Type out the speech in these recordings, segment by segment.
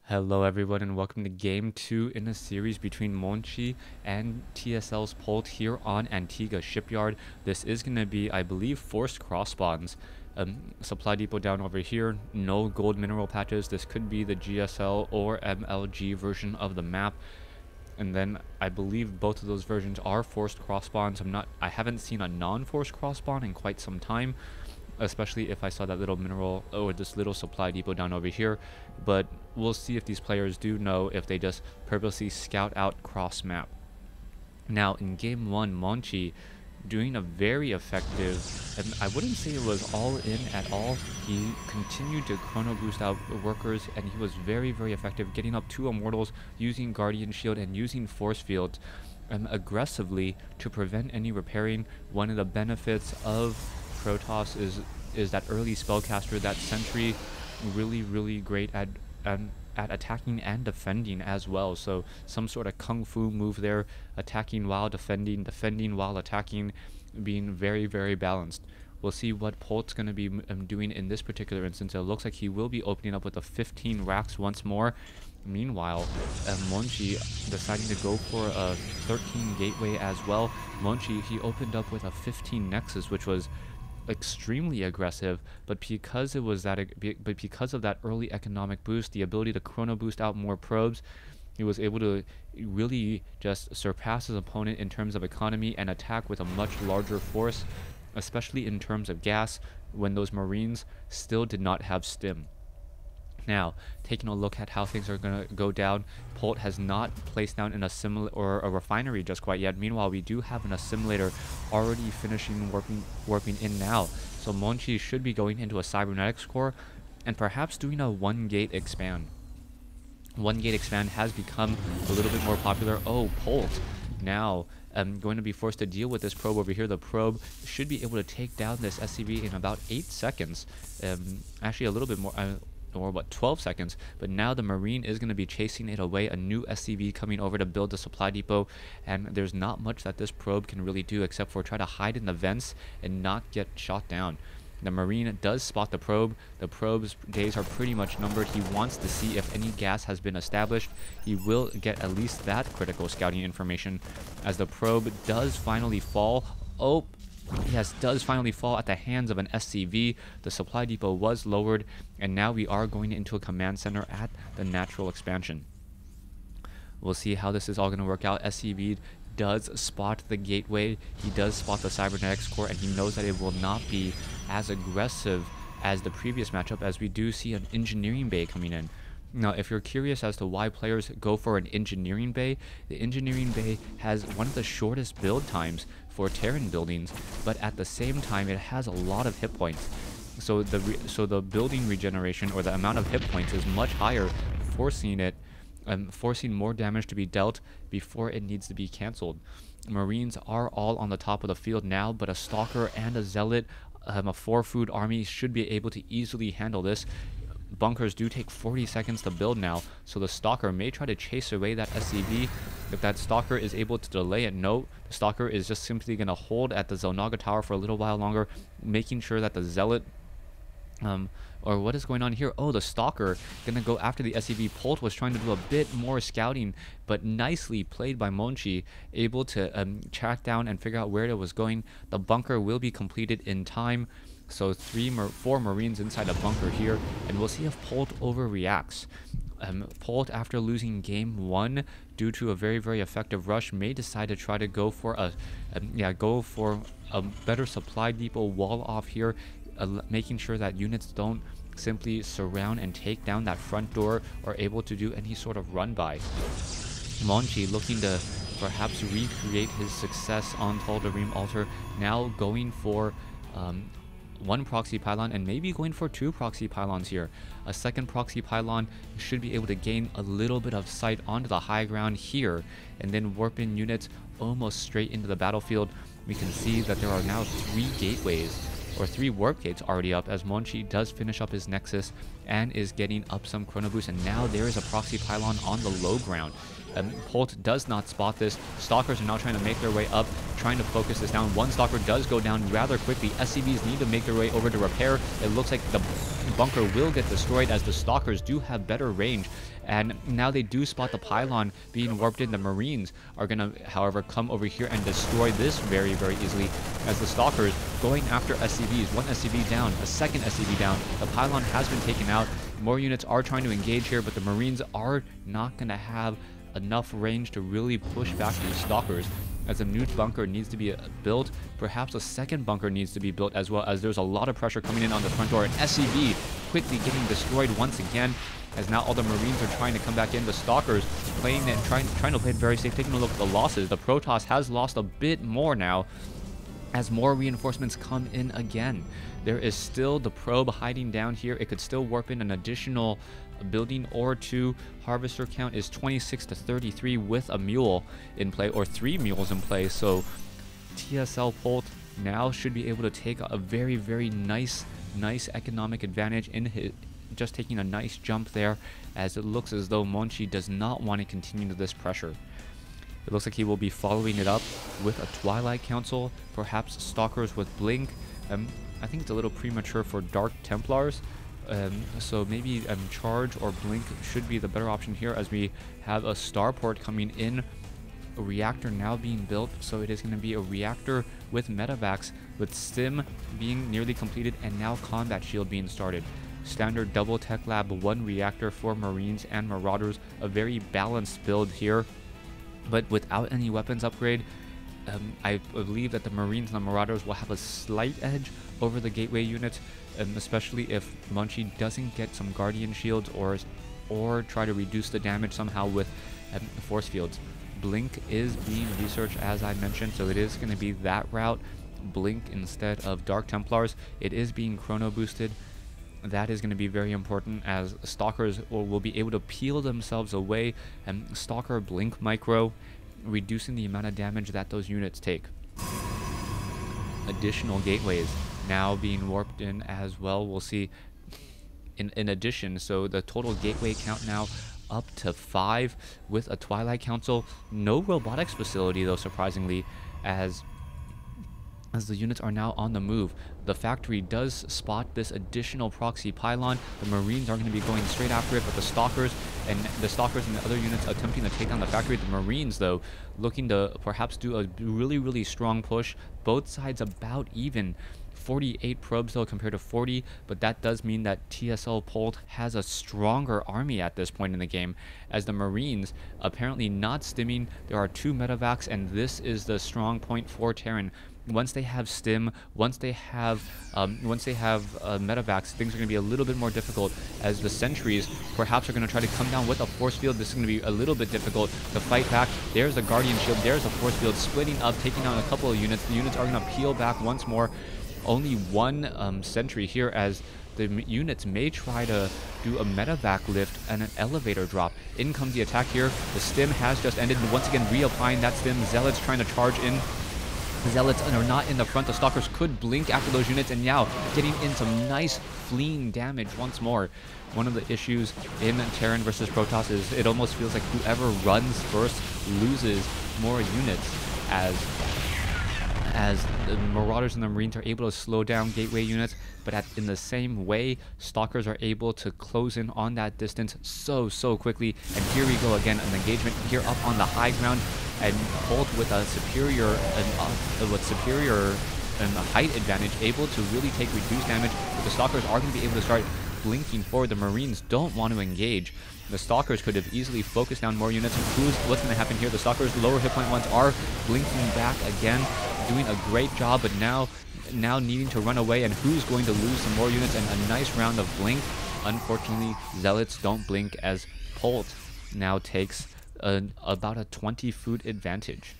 Hello everyone and welcome to game 2 in a series between Monchi and TSL's Polt here on Antigua Shipyard. This is going to be, I believe, forced cross spawns. Supply depot down over here, no gold mineral patches. This could be the GSL or MLG version of the map. And then I believe both of those versions are forced cross spawns. I haven't seen a non-forced cross spawn in quite some time, especially if I saw that little mineral or this little supply depot down over here. But we'll see if these players do know if they just purposely scout out cross map. Now in game 1, Monchi doing a very effective, and I wouldn't say it was all in at all. He continued to chrono boost out workers, and he was very effective, getting up 2 immortals, using guardian shield and using force fields aggressively to prevent any repairing. One of the benefits of Protoss is that early spellcaster, that sentry, really great at attacking and defending as well. So some sort of kung fu move there, attacking while defending while attacking, being very balanced. We'll see what Polt's going to be doing in this particular instance. It looks like he will be opening up with a 15 racks once more. Meanwhile, Monchi deciding to go for a 13 gateway as well. Monchi, he opened up with a 15 nexus, which was extremely aggressive, but because of that early economic boost, the ability to chrono boost out more probes, he was able to really just surpass his opponent in terms of economy and attack with a much larger force, especially in terms of gas, when those Marines still did not have stim. Now, taking a look at how things are going to go down, Polt has not placed down an assimilator or a refinery just quite yet. Meanwhile, we do have an assimilator already finishing warping in now. So Monchi should be going into a cybernetics core and perhaps doing a 1-gate expand. 1-gate expand has become a little bit more popular. Oh, Polt now going to be forced to deal with this probe over here. The probe should be able to take down this SCV in about 8 seconds. Actually, a little bit more. Or what, 12 seconds, but now the Marine is going to be chasing it away, a new SCV coming over to build the supply depot, and there's not much that this probe can really do except for try to hide in the vents and not get shot down. The Marine does spot the probe. The probe's days are pretty much numbered. He wants to see if any gas has been established. He will get at least that critical scouting information as the probe does finally fall. Oh, yes, does finally fall at the hands of an SCV. The supply depot was lowered, and now we are going into a command center at the natural expansion. We'll see how this is all going to work out. SCV does spot the gateway. He does spot the cybernetics core, and he knows that it will not be as aggressive as the previous matchup, as we do see an engineering bay coming in. Now, if you're curious as to why players go for an engineering bay, the engineering bay has one of the shortest build times for Terran buildings, but at the same time, it has a lot of hit points. So the building regeneration, or the amount of hit points, is much higher, forcing more damage to be dealt before it needs to be cancelled. Marines are all on the top of the field now, but a Stalker and a Zealot, a 4-food army should be able to easily handle this. Bunkers do take 40 seconds to build now, so the Stalker may try to chase away that SCV. If that Stalker is able to delay it, no, the Stalker is just simply going to hold at the Zelnaga Tower for a little while longer, making sure that the Zealot, or what is going on here? Oh, the Stalker going to go after the SCV. Polt was trying to do a bit more scouting, but nicely played by Monchi, able to track down and figure out where it was going. The bunker will be completed in time. So 4 Marines inside a bunker here, and we'll see if Polt overreacts. Polt, after losing game 1 due to a very effective rush, may decide to try to go for a better supply depot wall off here, making sure that units don't simply surround and take down that front door or able to do any sort of run by. Monchi looking to perhaps recreate his success on Tal'Darim Altar, now going for 1 proxy pylon and maybe going for 2 proxy pylons here. A second proxy pylon should be able to gain a little bit of sight onto the high ground here, and then warp in units almost straight into the battlefield. We can see that there are now 3 gateways, or 3 warp gates already up, as Monchi does finish up his nexus and is getting up some chrono boost, and now there is a proxy pylon on the low ground. Polt does not spot this. Stalkers are now trying to make their way up, trying to focus this down. One Stalker does go down rather quickly. SCVs need to make their way over to repair. It looks like the bunker will get destroyed as the Stalkers do have better range. And now they do spot the pylon being warped in. The Marines are going to, however, come over here and destroy this very, very easily as the Stalkers going after SCVs. One SCV down, a second SCV down. The pylon has been taken out. More units are trying to engage here, but the Marines are not going to have enough range to really push back these Stalkers, as a new bunker needs to be built. Perhaps a second bunker needs to be built as well, as there's a lot of pressure coming in on the front door. An SCV quickly getting destroyed once again, as now all the Marines are trying to come back in. The Stalkers playing and trying to play it very safe. Taking a look at the losses, the Protoss has lost a bit more now as more reinforcements come in again. There is still the probe hiding down here. It could still warp in an additional building or two. Harvester count is 26 to 33 with a mule in play, or 3 mules in play. So TSL Polt now should be able to take a very, very nice economic advantage in his, just taking a nice jump there, as it looks as though Monchi does not want to continue this pressure. It looks like he will be following it up with a Twilight Council, perhaps Stalkers with Blink. I think it's a little premature for Dark Templars, so maybe Charge or Blink should be the better option here, as we have a starport coming in, a reactor now being built. So it is going to be a reactor with medevacs, with Stim being nearly completed, and now Combat Shield being started. Standard double tech lab, 1 reactor for Marines and Marauders, a very balanced build here, but without any weapons upgrade. I believe that the Marines and the Marauders will have a slight edge over the gateway units, especially if Monchi doesn't get some Guardian Shields or try to reduce the damage somehow with force fields. Blink is being researched, as I mentioned, so it is going to be that route. Blink instead of Dark Templars. It is being chrono boosted. That is going to be very important, as Stalkers will be able to peel themselves away, and Stalker Blink Micro, reducing the amount of damage that those units take. Additional gateways now being warped in as well. We'll see in addition, so the total gateway count now up to 5 with a Twilight Council. No robotics facility though, surprisingly, as the units are now on the move. The factory does spot this additional proxy pylon. The Marines are going to be going straight after it, but the Stalkers and the other units attempting to take down the factory. The Marines, though, looking to perhaps do a really strong push. Both sides about even. 48 probes though compared to 40, but that does mean that TSL Polt has a stronger army at this point in the game, as the Marines apparently not stimming. There are 2 medevacs, and this is the strong point for Terran. Once they have stim, once they have medevacs, things are going to be a little bit more difficult, as the sentries perhaps are going to try to come down with a force field. This is going to be a little bit difficult to fight back. There's a Guardian Shield, there's a force field splitting up, taking down a couple of units. The units are going to peel back once more. Only 1 sentry here, as the units may try to do a medevac lift and an elevator drop. In comes the attack here. The stim has just ended, and once again reapplying that stim. Zealots trying to charge in. Zealots are not in the front. The Stalkers could blink after those units, and now getting in some nice fleeing damage once more. One of the issues in Terran versus Protoss is it almost feels like whoever runs first loses more units, as the Marauders and the Marines are able to slow down gateway units, but in the same way, Stalkers are able to close in on that distance so quickly. And here we go again, an engagement here up on the high ground, and Polt with a superior height advantage, able to really take reduced damage. But the Stalkers are going to be able to start blinking forward. The Marines don't want to engage. The Stalkers could have easily focused down more units. What's going to happen here? The Stalkers, lower hit point ones, are blinking back again, doing a great job, but now needing to run away, and who's going to lose some more units, and a nice round of blink. Unfortunately, Zealots don't blink, as Polt now takes about a 20-foot advantage.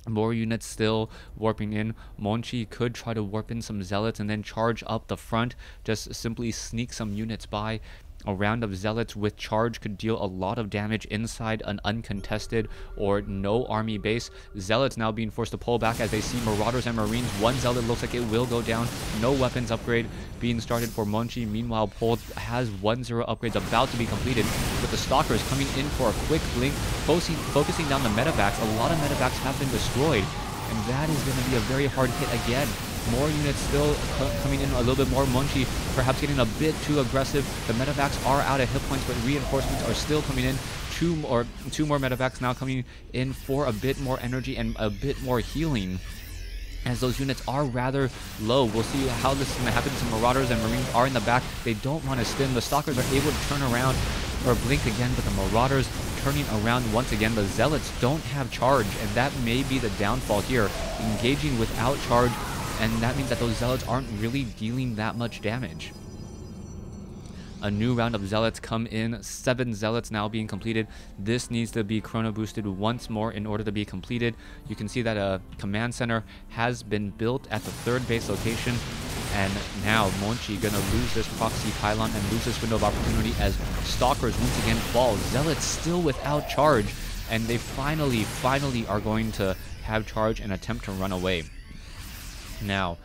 More units still warping in. Monchi could try to warp in some Zealots and then charge up the front, just simply sneak some units by. A round of Zealots with charge could deal a lot of damage inside an uncontested or no army base. Zealots now being forced to pull back as they see Marauders and Marines. 1 Zealot looks like it will go down. No weapons upgrade being started for Monchi. Meanwhile, Polt has 1-0 upgrades about to be completed, with the Stalkers coming in for a quick blink, focusing down the medevacs. A lot of medevacs have been destroyed. and that is going to be a very hard hit again. More units still coming in a little bit more. Monchi perhaps getting a bit too aggressive. The medevacs are out of hit points, but reinforcements are still coming in. Two more medevacs now coming in for a bit more energy and a bit more healing, as those units are rather low. We'll see how this is going to happen. Some Marauders and Marines are in the back. They don't want to stim. The Stalkers are able to turn around or blink again, but the Marauders turning around once again. The Zealots don't have charge, and that may be the downfall here. Engaging without charge, and that means that those Zealots aren't really dealing that much damage. A new round of Zealots come in. 7 Zealots now being completed. This needs to be chrono boosted once more in order to be completed. You can see that a command center has been built at the 3rd base location. And now Monchi gonna lose this proxy pylon and lose this window of opportunity as Stalkers once again fall. Zealots still without charge, and they finally are going to have charge and attempt to run away. Now,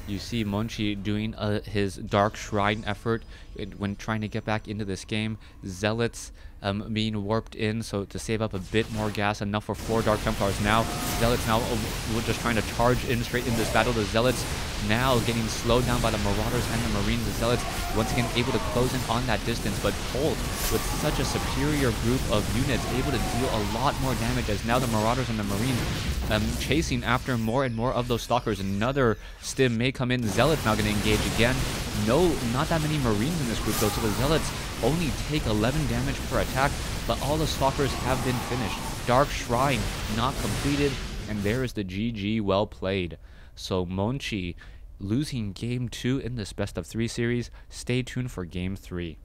you see Monchi doing his Dark Shrine effort when trying to get back into this game. Zealots being warped in, so to save up a bit more gas, enough for 4 Dark Templars. Now, Zealots now just trying to charge in straight in this battle. The Zealots now getting slowed down by the Marauders and the Marines. The Zealots once again able to close in on that distance, but Polt, with such a superior group of units, able to deal a lot more damage, as now the Marauders and the Marines chasing after more and more of those Stalkers. Another stim may come in. Zealots now going to engage again. No, not that many Marines in this group though, so the Zealots only take 11 damage per attack, but all the Stalkers have been finished. Dark Shrine not completed, and there is the GG. Well played. So Monchi losing game 2 in this best of 3 series. Stay tuned for game 3.